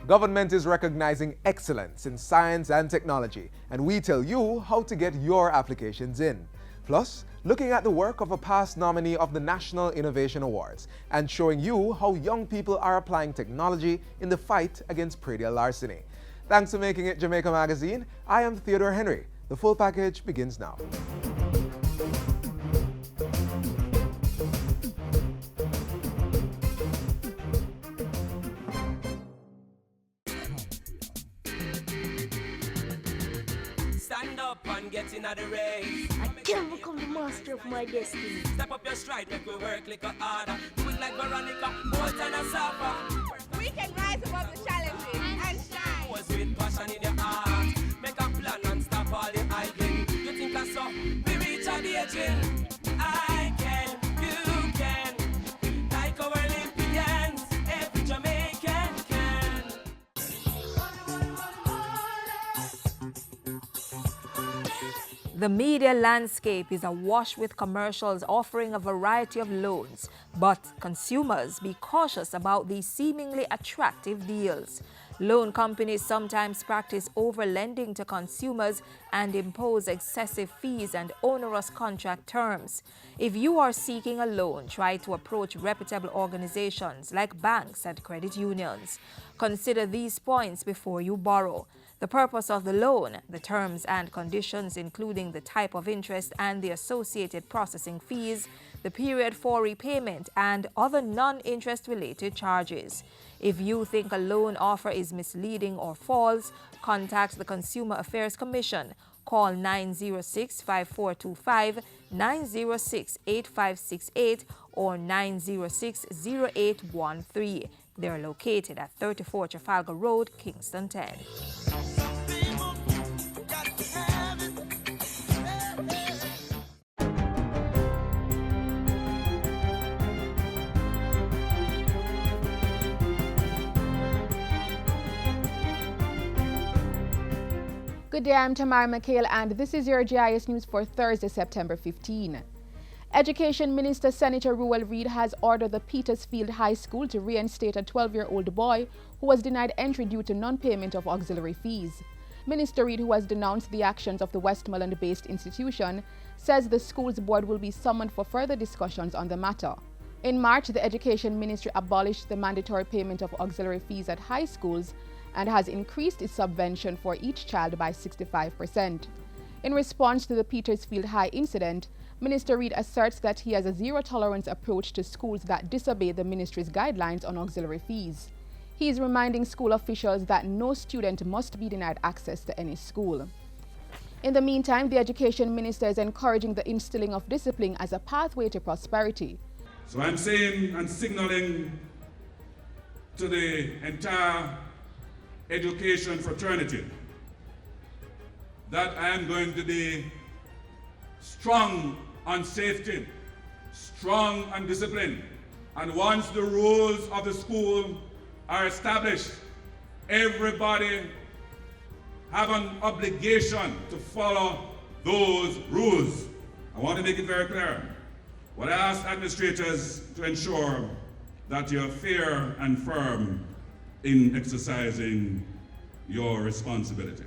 Government is recognizing excellence in science and technology, and we tell you how to get your applications in. Plus, looking at the work of a past nominee of the National Innovation Awards and showing you how young people are applying technology in the fight against predial larceny. Thanks for making it Jamaica Magazine. I am Theodore Henry. The full package begins now. Stand up and get in the race. I can become the master of my destiny. Step up your stride, make we work like a harder. Do it like Veronica, more than a supper. We can rise above the challenges and shine. Was with passion in your heart. Make a plan and stop all the idling. You think I saw? We reach our aging. I can, you can. Like our Olympians, every Jamaican can. The media landscape is awash with commercials offering a variety of loans, but consumers be cautious about these seemingly attractive deals. Loan companies sometimes practice over-lending to consumers and impose excessive fees and onerous contract terms. If you are seeking a loan, try to approach reputable organizations like banks and credit unions. Consider these points before you borrow: the purpose of the loan, the terms and conditions including the type of interest and the associated processing fees, the period for repayment, and other non-interest related charges. If you think a loan offer is misleading or false, contact the Consumer Affairs Commission. Call 906-5425, 906-8568, or 906-0813. They are located at 34 Trafalgar Road, Kingston 10. Good day, I'm Tamara McHale, and this is your GIS News for Thursday, September 15. Education Minister Senator Ruel Reid has ordered the Petersfield High School to reinstate a 12-year-old boy who was denied entry due to non-payment of auxiliary fees. Minister Reid, who has denounced the actions of the Westmoreland-based institution, says the school's board will be summoned for further discussions on the matter. In March, the Education Ministry abolished the mandatory payment of auxiliary fees at high schools and has increased its subvention for each child by 65%. In response to the Petersfield High incident, Minister Reid asserts that he has a zero-tolerance approach to schools that disobey the ministry's guidelines on auxiliary fees. He is reminding school officials that no student must be denied access to any school. In the meantime, the Education Minister is encouraging the instilling of discipline as a pathway to prosperity. So I'm saying and signaling to the entire education fraternity that I am going to be strong on safety, strong on discipline, and once the rules of the school are established, everybody have an obligation to follow those rules. I want to make it very clear. What I ask administrators to ensure that you're fair and firm in exercising your responsibility.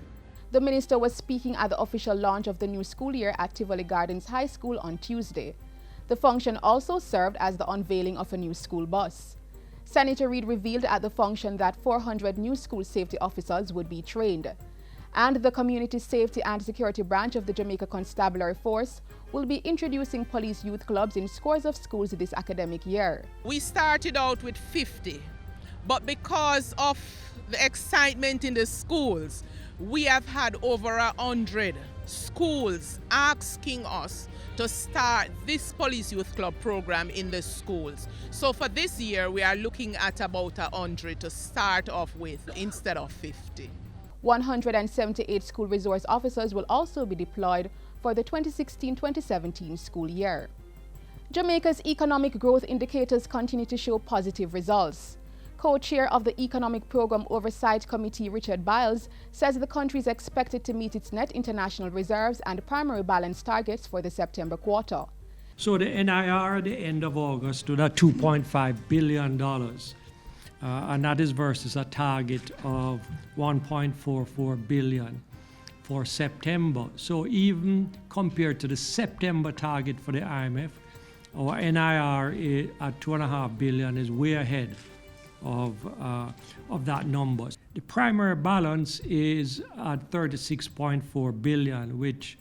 The minister was speaking at the official launch of the new school year at Tivoli Gardens High School on Tuesday. The function also served as the unveiling of a new school bus. Senator Reid revealed at the function that 400 new school safety officers would be trained. And the Community Safety and Security Branch of the Jamaica Constabulary Force will be introducing police youth clubs in scores of schools this academic year. We started out with 50. But because of the excitement in the schools, we have had over 100 schools asking us to start this Police Youth Club program in the schools. So for this year, we are looking at about 100 to start off with instead of 50. 178 school resource officers will also be deployed for the 2016-2017 school year. Jamaica's economic growth indicators continue to show positive results. Co-chair of the Economic Program Oversight Committee, Richard Biles, says the country is expected to meet its net international reserves and primary balance targets for the September quarter. So the NIR at the end of August stood at $2.5 billion. and that is versus a target of 1.44 billion for September. So even compared to the September target for the IMF, our NIR at 2.5 billion is way ahead of that number. The primary balance is at 36.4 billion, which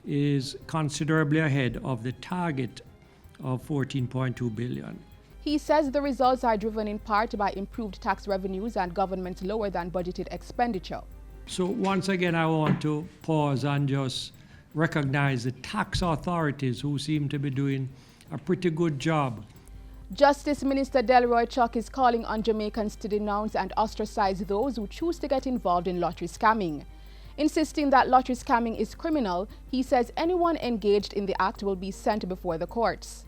is considerably ahead of the target of 14.2 billion. He says the results are driven in part by improved tax revenues and government's lower than budgeted expenditure. So once again, I want to pause and just recognize the tax authorities who seem to be doing a pretty good job. Justice Minister Delroy Chuck is calling on Jamaicans to denounce and ostracize those who choose to get involved in lottery scamming. Insisting that lottery scamming is criminal, he says anyone engaged in the act will be sent before the courts.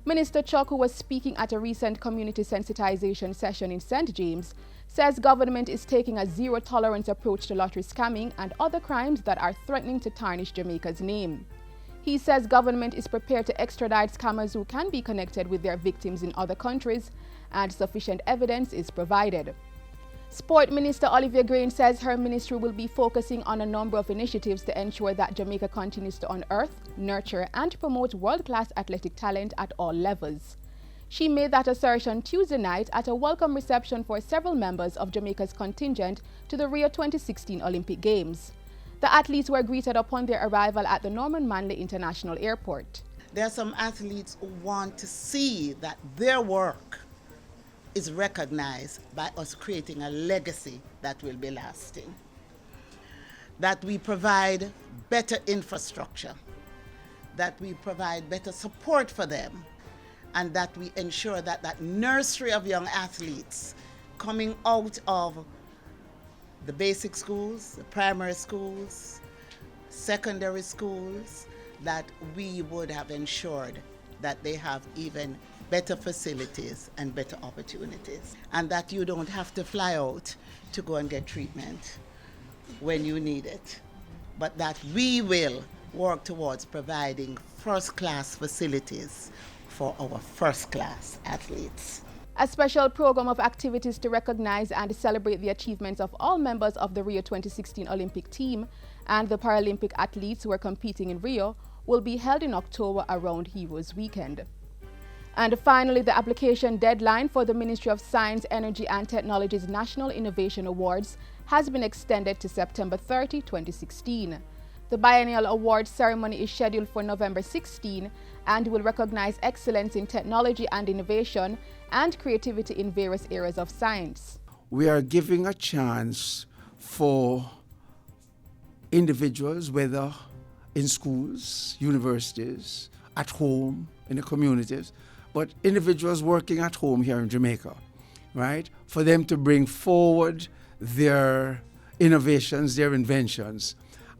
Minister Chuck, who was speaking at a recent community sensitization session in St. James, says government is taking a zero-tolerance approach to lottery scamming and other crimes that are threatening to tarnish Jamaica's name. He says government is prepared to extradite scammers who can be connected with their victims in other countries, and sufficient evidence is provided. Sport Minister Olivia Green says her ministry will be focusing on a number of initiatives to ensure that Jamaica continues to unearth, nurture, and promote world-class athletic talent at all levels. She made that assertion Tuesday night at a welcome reception for several members of Jamaica's contingent to the Rio 2016 Olympic Games. The athletes were greeted upon their arrival at the Norman Manley International Airport. There are some athletes who want to see that their work is recognized by us creating a legacy that will be lasting. That we provide better infrastructure, that we provide better support for them, and that we ensure that that nursery of young athletes coming out of the basic schools, the primary schools, secondary schools, that we would have ensured that they have even better facilities and better opportunities, and that you don't have to fly out to go and get treatment when you need it, but that we will work towards providing first-class facilities for our first-class athletes. A special program of activities to recognize and celebrate the achievements of all members of the Rio 2016 Olympic team and the Paralympic athletes who are competing in Rio will be held in October around Heroes Weekend. And finally, the application deadline for the Ministry of Science, Energy and Technology's National Innovation Awards has been extended to September 30, 2016. The biennial awards ceremony is scheduled for November 16 and will recognize excellence in technology and innovation and creativity in various areas of science. We are giving a chance for individuals, whether in schools, universities, at home, in the communities, but individuals working at home here in Jamaica, right? For them to bring forward their innovations, their inventions.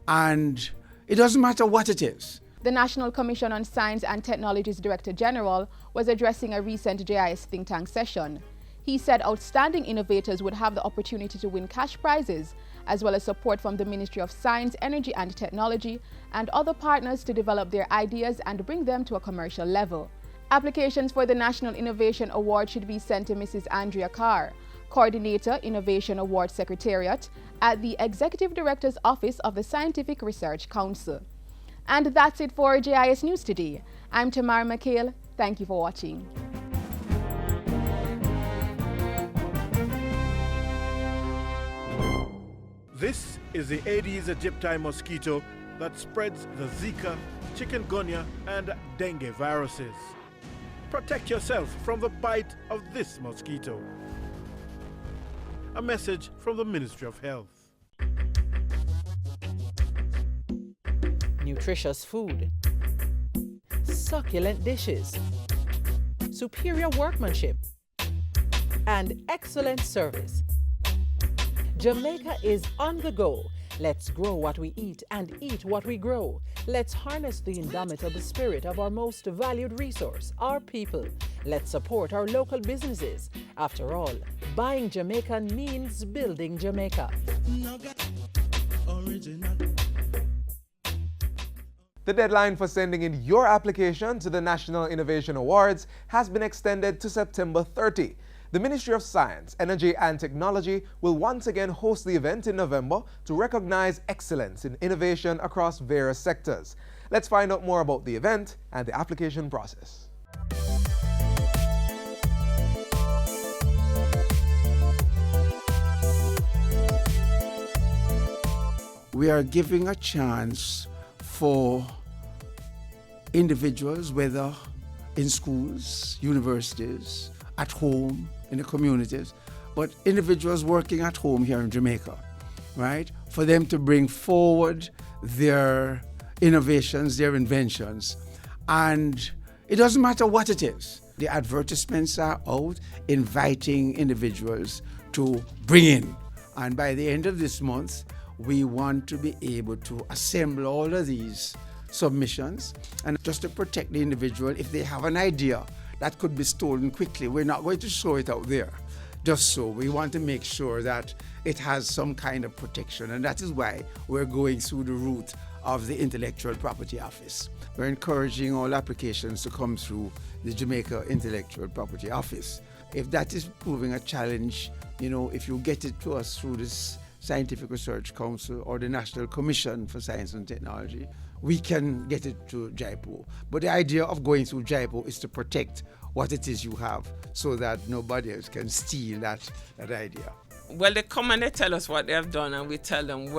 And it doesn't matter what it is. The National Commission on Science and Technology's Director General was addressing a recent JIS think tank session. He said outstanding innovators would have the opportunity to win cash prizes, as well as support from the Ministry of Science, Energy and Technology and other partners to develop their ideas and bring them to a commercial level. Applications for the National Innovation Award should be sent to Mrs. Andrea Carr, Coordinator, Innovation Award Secretariat at the Executive Director's Office of the Scientific Research Council. And that's it for JIS News today. I'm Tamara McHale. Thank you for watching. This is the Aedes aegypti mosquito that spreads the Zika, chikungunya, and dengue viruses. Protect yourself from the bite of this mosquito. A message from the Ministry of Health. Nutritious food, succulent dishes, superior workmanship, and excellent service. Jamaica is on the go. Let's grow what we eat and eat what we grow. Let's harness the indomitable spirit of our most valued resource, our people. Let's support our local businesses. After all, buying Jamaican means building Jamaica. The deadline for sending in your application to the National Innovation Awards has been extended to September 30. The Ministry of Science, Energy and Technology will once again host the event in November to recognize excellence in innovation across various sectors. Let's find out more about the event and the application process. We are giving a chance for individuals, whether in schools, universities, at home, in the communities, but individuals working at home here in Jamaica, right? For them to bring forward their innovations, their inventions. And it doesn't matter what it is. The advertisements are out inviting individuals to bring in. And by the end of this month, we want to be able to assemble all of these submissions, and just to protect the individual, if they have an idea that could be stolen quickly, we're not going to show it out there. Just so, we want to make sure that it has some kind of protection, and that is why we're going through the route of the Intellectual Property Office. We're encouraging all applications to come through the Jamaica Intellectual Property Office. If that is proving a challenge, if you get it to us through this Scientific Research Council or the National Commission for Science and Technology, we can get it to Jaipur. But the idea of going through Jaipur is to protect what it is you have so that nobody else can steal that idea. Well, they come and they tell us what they have done, and we tell them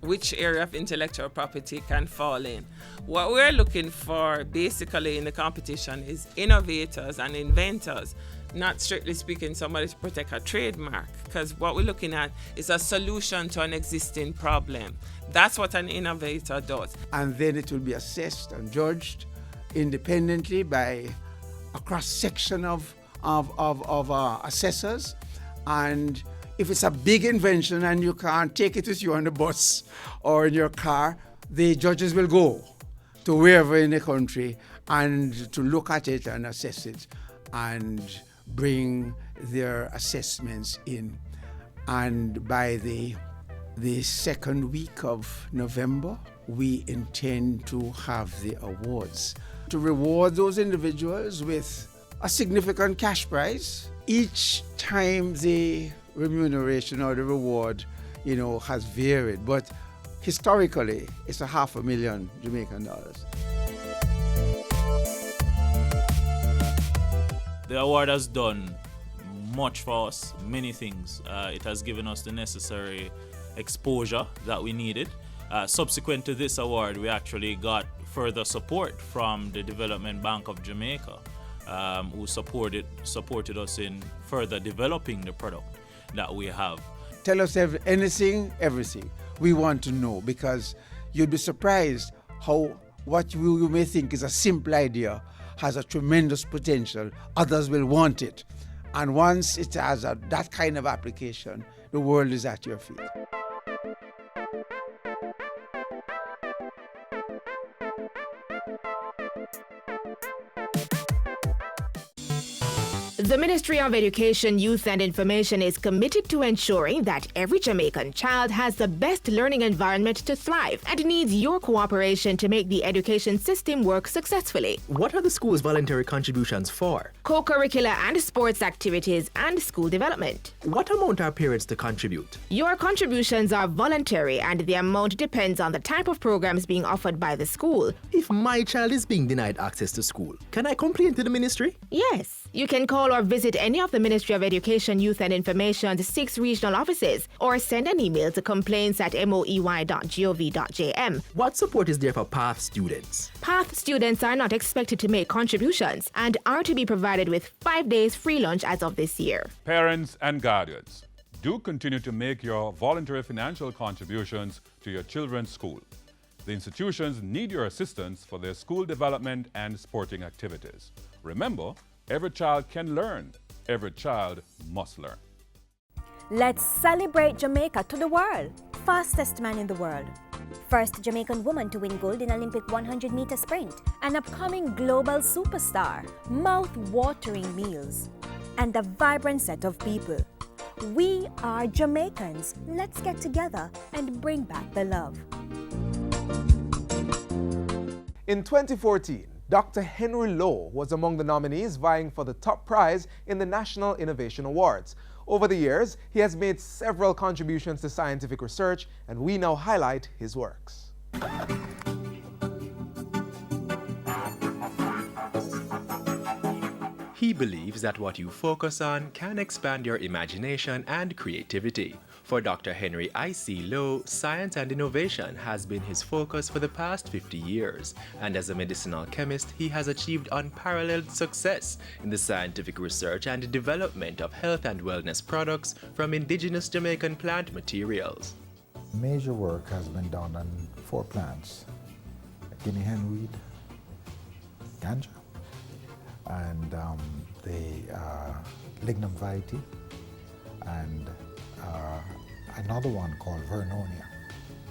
which area of intellectual property can fall in. What we're looking for basically in the competition is innovators and inventors, not strictly speaking somebody to protect a trademark, because what we're looking at is a solution to an existing problem. That's what an innovator does. And then it will be assessed and judged independently by a cross-section of assessors. And if it's a big invention and you can't take it with you on the bus or in your car, the judges will go to wherever in the country and to look at it and assess it and bring their assessments in. And by the second week of November, we intend to have the awards to reward those individuals with a significant cash prize. Each time the remuneration or the reward, has varied, but historically, it's $500,000 Jamaican dollars. The award has done much for us, many things. It has given us the necessary exposure that we needed. Subsequent to this award, we actually got further support from the Development Bank of Jamaica, who supported us in further developing the product that we have. Tell us anything, everything. We want to know, because you'd be surprised how what you may think is a simple idea has a tremendous potential. Others will want it. And once it has that kind of application, the world is at your feet. The Ministry of Education, Youth and Information is committed to ensuring that every Jamaican child has the best learning environment to thrive and needs your cooperation to make the education system work successfully. What are the school's voluntary contributions for? Co-curricular and sports activities and school development. What amount are parents to contribute? Your contributions are voluntary and the amount depends on the type of programs being offered by the school. If my child is being denied access to school, can I complain to the ministry? Yes. You can call or visit any of the Ministry of Education, Youth and Information's 6 regional offices or send an email to complaints@moey.gov.jm. What support is there for PATH students? PATH students are not expected to make contributions and are to be provided with 5 days free lunch as of this year. Parents and guardians, do continue to make your voluntary financial contributions to your children's school. The institutions need your assistance for their school development and sporting activities. Remember, every child can learn. Every child must learn. Let's celebrate Jamaica to the world. Fastest man in the world. First Jamaican woman to win gold in Olympic 100-meter sprint. An upcoming global superstar. Mouth-watering meals. And a vibrant set of people. We are Jamaicans. Let's get together and bring back the love. In 2014, Dr. Henry Lowe was among the nominees vying for the top prize in the National Innovation Awards. Over the years, he has made several contributions to scientific research, and we now highlight his works. He believes that what you focus on can expand your imagination and creativity. For Dr. Henry I.C. Lowe, science and innovation has been his focus for the past 50 years, and as a medicinal chemist, he has achieved unparalleled success in the scientific research and development of health and wellness products from indigenous Jamaican plant materials. Major work has been done on 4 plants: guinea hen weed, ganja, and the lignum vitae, and another one called Vernonia.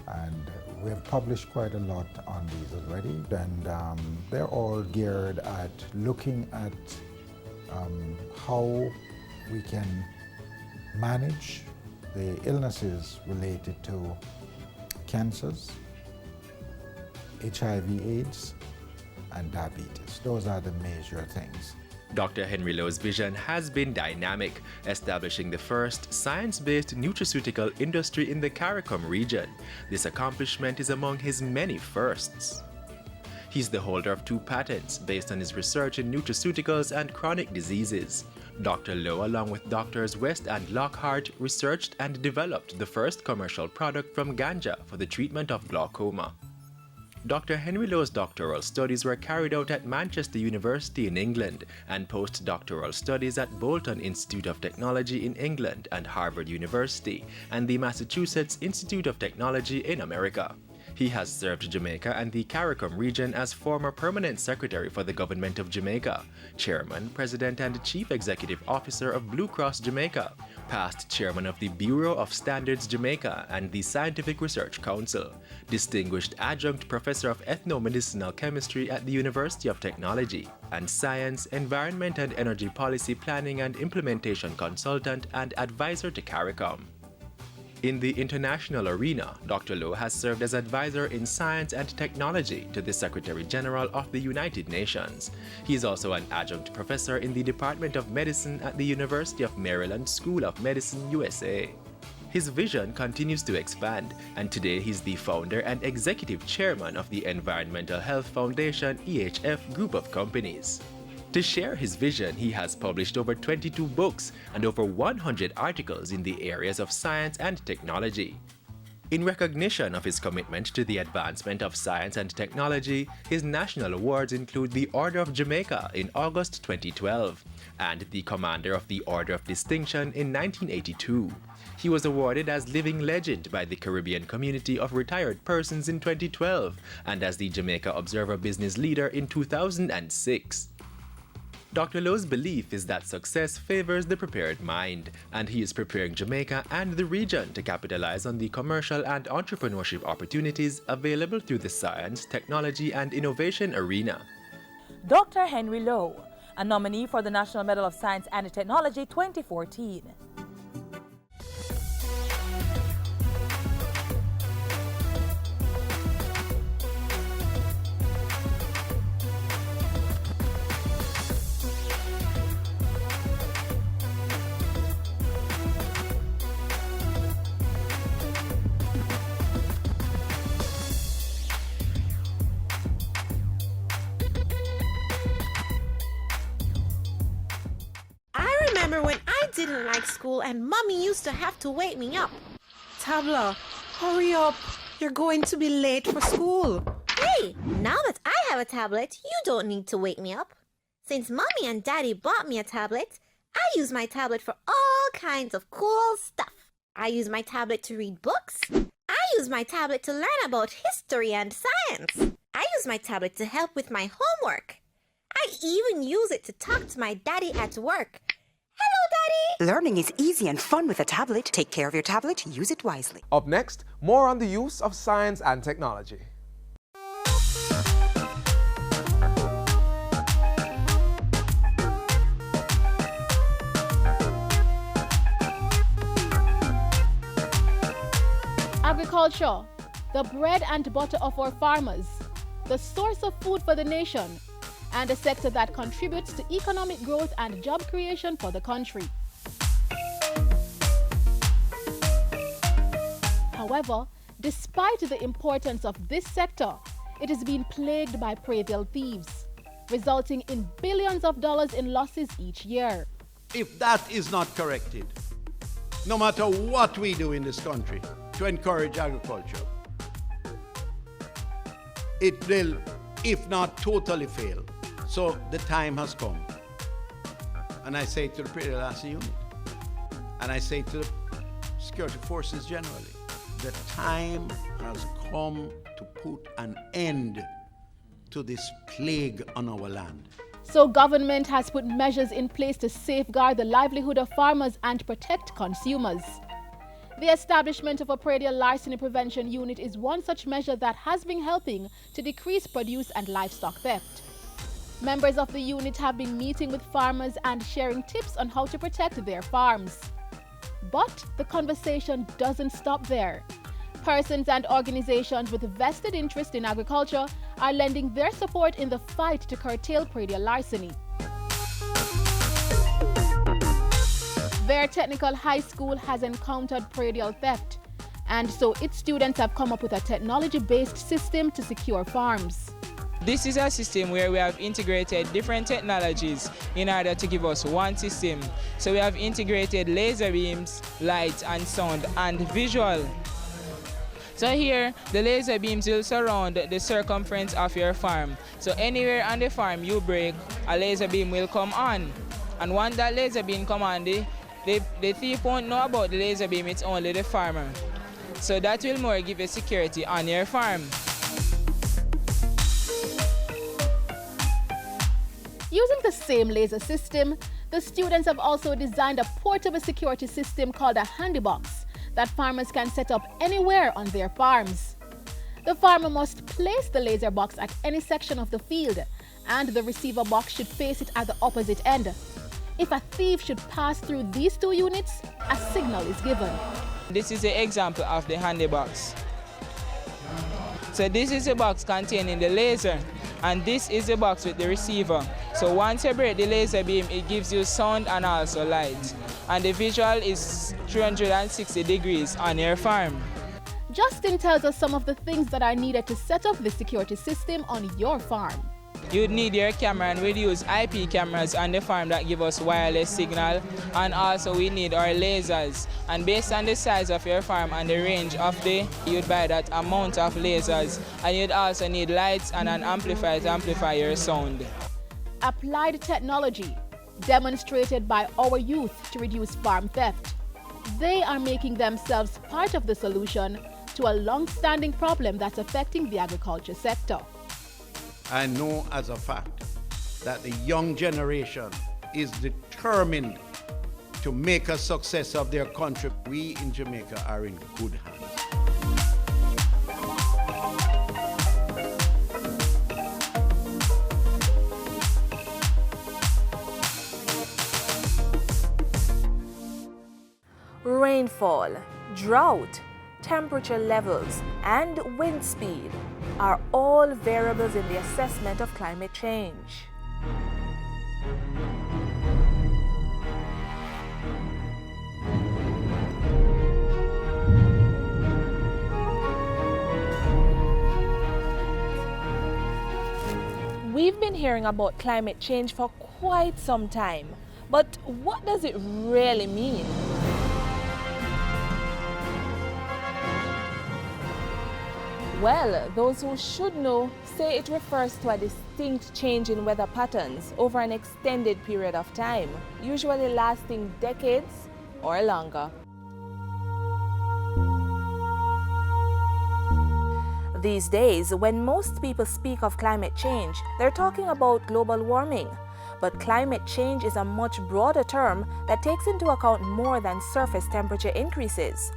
And we have published quite a lot on these already, and they're all geared at looking at how we can manage the illnesses related to cancers, HIV/AIDS, and diabetes. Those are the major things. Dr. Henry Lowe's vision has been dynamic, establishing the first science-based nutraceutical industry in the CARICOM region. This accomplishment is among his many firsts. He's the holder of 2 patents based on his research in nutraceuticals and chronic diseases. Dr. Lowe, along with Drs. West and Lockhart, researched and developed the first commercial product from ganja for the treatment of glaucoma. Dr. Henry Lowe's doctoral studies were carried out at Manchester University in England and postdoctoral studies at Bolton Institute of Technology in England and Harvard University and the Massachusetts Institute of Technology in America. He has served Jamaica and the CARICOM region as former permanent secretary for the government of Jamaica, chairman, president, and chief executive officer of Blue Cross Jamaica, past chairman of the Bureau of Standards Jamaica and the Scientific Research Council, distinguished adjunct professor of ethnomedicinal chemistry at the University of Technology, and science, environment and energy policy planning and implementation consultant and advisor to CARICOM. In the international arena, Dr. Lowe has served as advisor in science and technology to the Secretary General of the United Nations. He is also an adjunct professor in the Department of Medicine at the University of Maryland School of Medicine, USA. His vision continues to expand, and today he's the founder and executive chairman of the Environmental Health Foundation EHF group of companies. To share his vision, he has published over 22 books and over 100 articles in the areas of science and technology. In recognition of his commitment to the advancement of science and technology, his national awards include the Order of Jamaica in August 2012 and the Commander of the Order of Distinction in 1982. He was awarded as Living Legend by the Caribbean Community of Retired Persons in 2012 and as the Jamaica Observer Business Leader in 2006. Dr. Lowe's belief is that success favors the prepared mind, and he is preparing Jamaica and the region to capitalize on the commercial and entrepreneurship opportunities available through the science, technology, and innovation arena. Dr. Henry Lowe, a nominee for the National Medal of Science and Technology 2014. When I didn't like school and Mommy used to have to wake me up. Tabla, hurry up. You're going to be late for school. Hey, now that I have a tablet, you don't need to wake me up. Since Mommy and Daddy bought me a tablet, I use my tablet for all kinds of cool stuff. I use my tablet to read books. I use my tablet to learn about history and science. I use my tablet to help with my homework. I even use it to talk to my daddy at work. Hello, Daddy! Learning is easy and fun with a tablet. Take care of your tablet, use it wisely. Up next, more on the use of science and technology. Agriculture, the bread and butter of our farmers, the source of food for the nation. and a sector that contributes to economic growth and job creation for the country. However, despite the importance of this sector, it is being plagued by predial thieves, resulting in billions of dollars in losses each year. If that is not corrected, no matter what we do in this country to encourage agriculture, it will, if not totally fail. So the time has come. And I say to the predial licensing unit, and I say to the security forces generally, the time has come to put an end to this plague on our land. So government has put measures in place to safeguard the livelihood of farmers and protect consumers. The establishment of a predial larceny prevention unit is one such measure that has been helping to decrease produce and livestock theft. Members of the unit have been meeting with farmers and sharing tips on how to protect their farms. But the conversation doesn't stop there. Persons and organizations with vested interest in agriculture are lending their support in the fight to curtail predial larceny. Their technical high school has encountered predial theft, and so its students have come up with a technology-based system to secure farms. This is a system where we have integrated different technologies in order to give us one system. So we have integrated laser beams, light and sound and visual. So here, the laser beams will surround the circumference of your farm. So anywhere on the farm you break, a laser beam will come on. And once that laser beam comes on, the thief won't know about the laser beam, it's only the farmer. So that will more give you security on your farm. Using the same laser system, the students have also designed a portable security system called a handy box that farmers can set up anywhere on their farms. The farmer must place the laser box at any section of the field, and the receiver box should face it at the opposite end. If a thief should pass through these two units, a signal is given. This is an example of the handy box. So this is a box containing the laser, and this is the box with the receiver. So once you break the laser beam, it gives you sound and also light. And the visual is 360 degrees on your farm. Justin tells us some of the things that are needed to set up the security system on your farm. You'd need your camera, and we'd use IP cameras on the farm that give us wireless signal, and also we need our lasers. And based on the size of your farm and the range of you'd buy that amount of lasers, and you'd also need lights and an amplifier to amplify your sound. Applied technology demonstrated by our youth to reduce farm theft. They are making themselves part of the solution to a long-standing problem that's affecting the agriculture sector. I know as a fact that the young generation is determined to make a success of their country. We in Jamaica are in good hands. Rainfall, drought, temperature levels, and wind speed are all variables in the assessment of climate change. We've been hearing about climate change for quite some time, but what does it really mean? Well, those who should know say it refers to a distinct change in weather patterns over an extended period of time, usually lasting decades or longer. These days, when most people speak of climate change, they're talking about global warming. But climate change is a much broader term that takes into account more than surface temperature increases.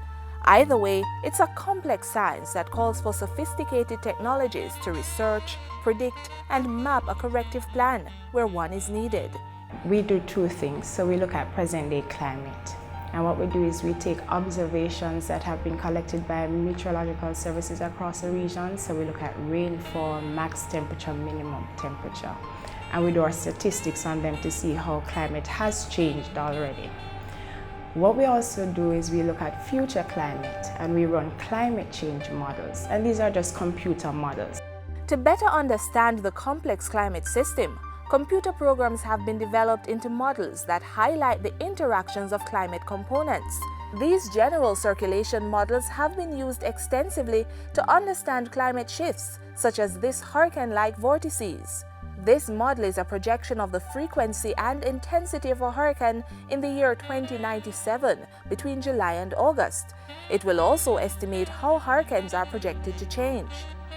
Either way, it's a complex science that calls for sophisticated technologies to research, predict, and map a corrective plan where one is needed. We do two things. So we look at present-day climate. And what we do is we take observations that have been collected by meteorological services across the region. So we look at rainfall, max temperature, minimum temperature. and we do our statistics on them to see how climate has changed already. What we also do is we look at future climate and we run climate change models, and these are just computer models. To better understand the complex climate system, computer programs have been developed into models that highlight the interactions of climate components. These general circulation models have been used extensively to understand climate shifts, such as this hurricane-like vortices. This model is a projection of the frequency and intensity of a hurricane in the year 2097, between July and August. It will also estimate how hurricanes are projected to change.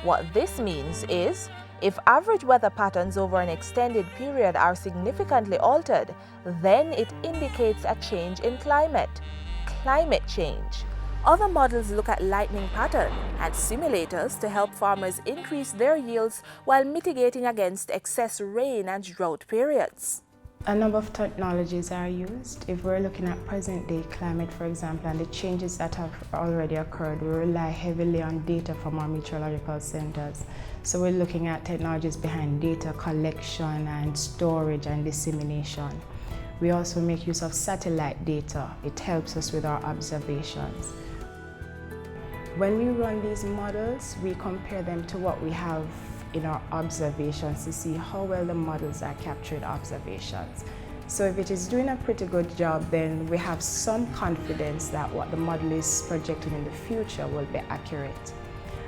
What this means is, if average weather patterns over an extended period are significantly altered, then it indicates a change in climate change. Other models look at lightning pattern and simulators to help farmers increase their yields while mitigating against excess rain and drought periods. A number of technologies are used. If we're looking at present-day climate, for example, and the changes that have already occurred, we rely heavily on data from our meteorological centers. So we're looking at technologies behind data collection and storage and dissemination. We also make use of satellite data. It helps us with our observations. When we run these models, we compare them to what we have in our observations to see how well the models are capturing observations. So if it is doing a pretty good job, then we have some confidence that what the model is projecting in the future will be accurate.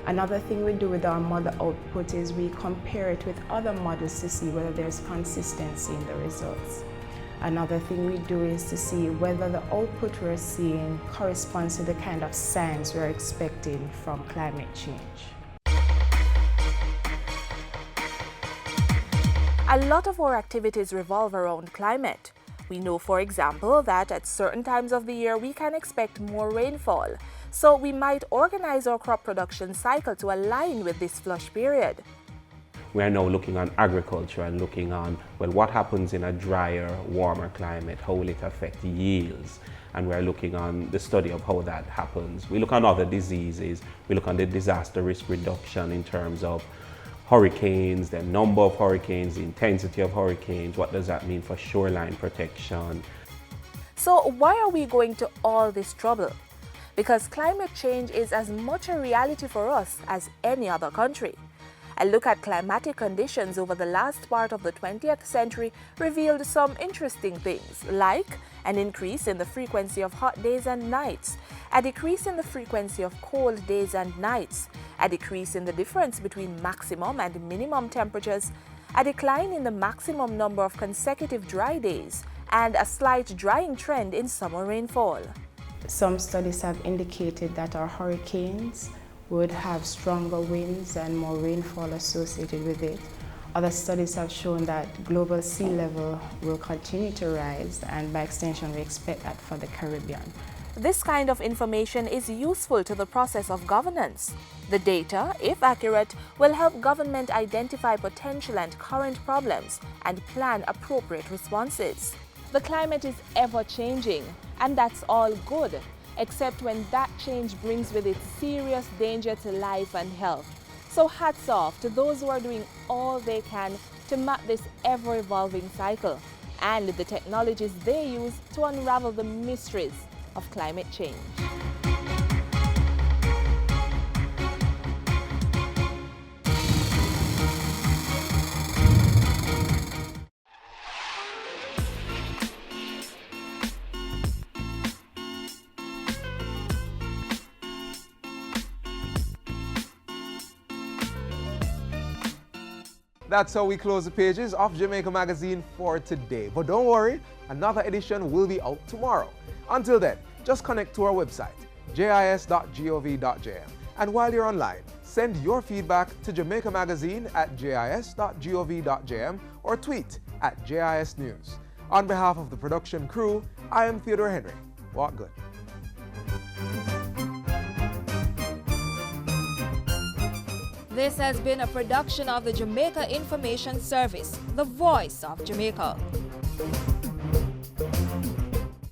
Another thing we do with our model output is we compare it with other models to see whether there's consistency in the results. Another thing we do is to see whether the output we're seeing corresponds to the kind of signs we're expecting from climate change. A lot of our activities revolve around climate. We know, for example, that at certain times of the year we can expect more rainfall, so we might organize our crop production cycle to align with this flush period. We are now looking on agriculture and looking on, well, what happens in a drier, warmer climate, how will it affect yields? And we're looking on the study of how that happens. We look on other diseases, we look on the disaster risk reduction in terms of hurricanes, the number of hurricanes, the intensity of hurricanes, what does that mean for shoreline protection? So why are we going to all this trouble? Because climate change is as much a reality for us as any other country. A look at climatic conditions over the last part of the 20th century revealed some interesting things, like an increase in the frequency of hot days and nights, a decrease in the frequency of cold days and nights, a decrease in the difference between maximum and minimum temperatures, a decline in the maximum number of consecutive dry days, and a slight drying trend in summer rainfall. Some studies have indicated that our hurricanes would have stronger winds and more rainfall associated with it. Other studies have shown that global sea level will continue to rise, and by extension we expect that for the Caribbean. This kind of information is useful to the process of governance. The data, if accurate, will help government identify potential and current problems and plan appropriate responses. The climate is ever changing, and that's all good, except when that change brings with it serious danger to life and health. So hats off to those who are doing all they can to map this ever-evolving cycle and the technologies they use to unravel the mysteries of climate change. That's how we close the pages of Jamaica Magazine for today. But don't worry, another edition will be out tomorrow. Until then, just connect to our website, jis.gov.jm. And while you're online, send your feedback to Jamaica Magazine at jis.gov.jm or tweet at JISnews. On behalf of the production crew, I am Theodore Henry. Walk good. This has been a production of the Jamaica Information Service, the voice of Jamaica.